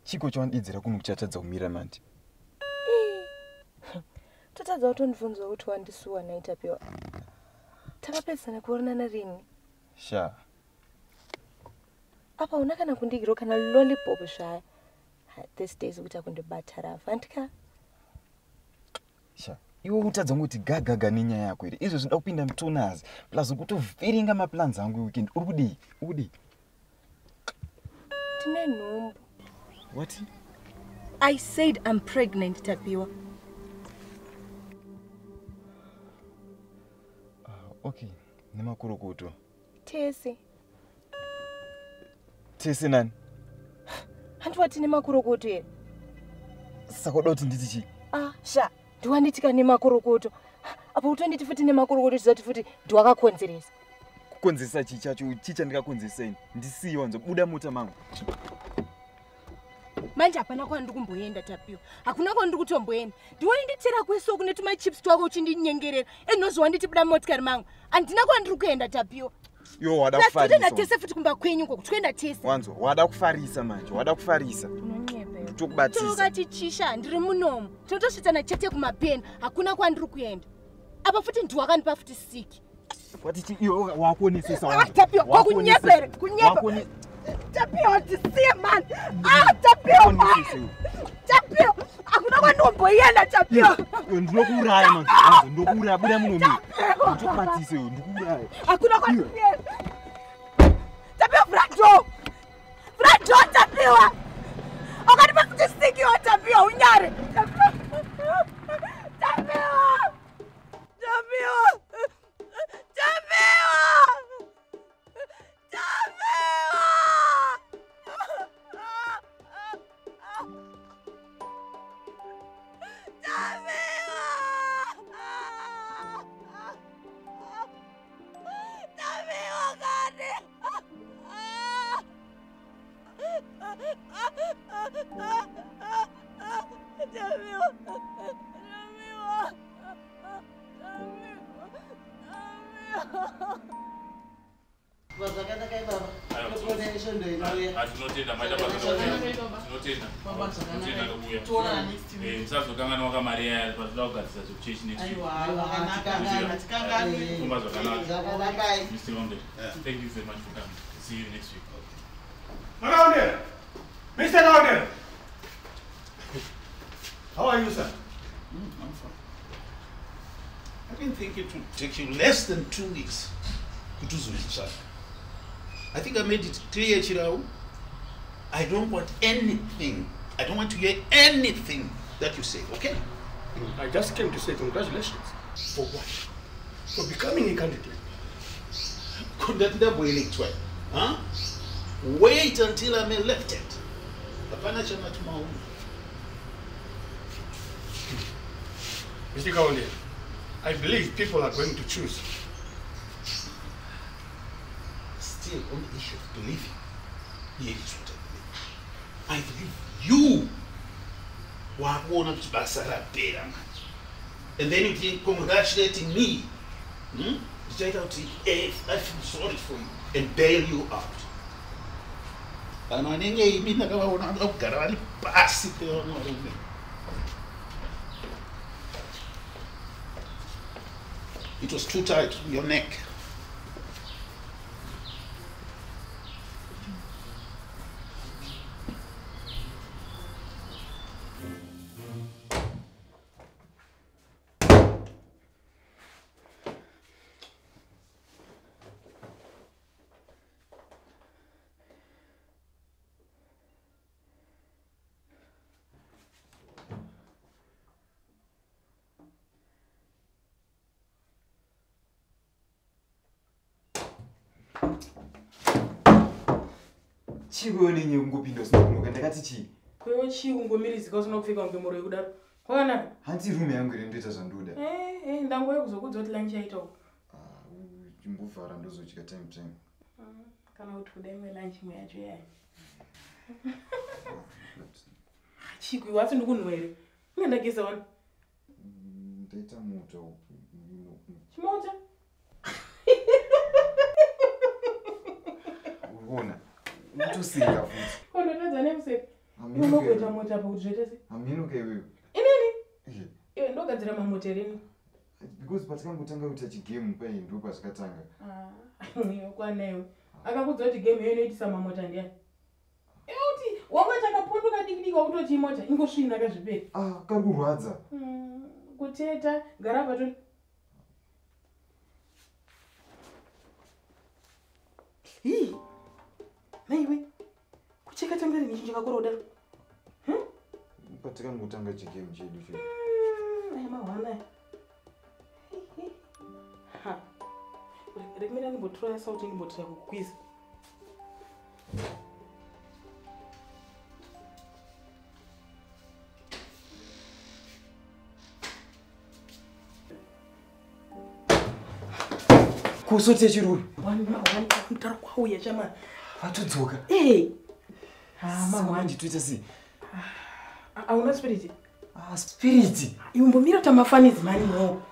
Chiko chawandidzira kunokuchatadza kumira mandi. Totadza kutondibvunza kuti wandisuwa naita pewa. Takapedzana kuonana rini? Sha. Apa una kana kundigiro kana lollipop zvaya. These days ukuta kundibatara vandika. Sha. Iwe utadza kuti gagaga nenyaya yako iri. Izvo zvinoda kupinda mutonazi. Plus kutovhiringa maplans angu weekend. Urikudi? Tine nhumbu. What? I said I'm pregnant, Tapiwa. Okay. Nemakurokoto. Tese nani? Handiwati nemakurokoto here. Saka uda kuti nditi chi? Sha, ndiwanditika nemakurokoto. Apa utonditi futi nemakurokoto zvizati futi ndiwakakonzeresa. Kukonzeresa chichacho chicha ndikakonzeresa ndisiyo wanzo buda mota mangu. Manje hapana kwandi kumboenda Tapiwa. Hakuna kwandi kutomboenda. Ndiwainditira kweso kune tuma chips twako uchindinyengerera. Enozwa nditi buda motikari mangu. Andina kwandiri kuenda Tapiwa. Yo wada kufarisa. Tenda tese futi kumba kwenyu uko twenda tese. Wanzo wada kufarisa manje, wada kufarisa. Unonyepe. Tokubatisa. Tokati chisha ndiri munomo. Totosvitsana chete kumapeni. Hakuna kwandiri kuenda. Apa futi ndiwakanipa futi siki. Wati iyo wakuonesesa wanzo. Tapiwa kwakunyepere, kunyepa. Tapiwa tisiye man. Tapiwa man. Tapiwa. Hakuna kwandomboyenda Tapiwa. Ndinokuuraya man. Wanzo ndokuuraya buda munomo. Tokubatisa yo ndikuuraya. Hakuna kwandomboyenda. Tapiwa Frado. Tapiwa. Wakanipa futi siki wa Tapiwa unyare. Tapiwa. Thank you very much for coming. See you next week. Mr. Gaudier! How are you, sir? I'm fine. I've been thinking it would take you less than 2 weeks to do this. I think I made it clear, Chirao. I don't want anything. I don't want to hear anything that you say, okay? I just came to say congratulations. For what? For becoming a candidate. Huh? Wait until I'm elected. Mr. Kaunde, I believe people are going to choose. Still, on the issue of believing, here is what I believe. I believe you were and then you keep congratulating me. I feel sorry for you and bail you out. It was too tight on your neck. Chigone nyungupinda sinokunoka ndakati chi. Kwewe chingomiridzika usina kupfeka kunge moro yekudaro. Kwakanaka? Hanzi rume yangu iri ndoita zvandoda. Ndangoya kuzokudza kuti lunch yaita uko. Chimbovhara ndozodya time. Kana kuti kuda imwe lunch imwe yacho yayo. Chigwi wati ndikunwere. Ndageza wani. Ndaita moto. Chimota? Uona. Utosika futhi. Ndotadza nemuseka. Unokuita mota apa kuti zvoite sei? Haminuke iwewe. Inini? Iwe ndogadzira mamota rini? Because patakangotanga kuita chigame pai ndo pasvikatanga. Iwe kwanewe. Akakudza kuti game iyo inoitisa mamota ndiani? Kuti wanga takapunduka diki wakutoti mota ingosvina kazviperi. Kari kurwadza. Kuteta gara patoni. Hii. Maiwe. Kucheka tanga rini chinja kakora kudaro. Patakangotanga chigame chedu chedu. Mahwana. Ha. Rekmira nimbotora sauti nimbotira kukwiza. Kusote chiruru. Wani mutaro kwauya chama. Watodzoka. Mahwana ndituita sei? Auna spirit? Spirit. Iwe mbomira tamafanizi mani no.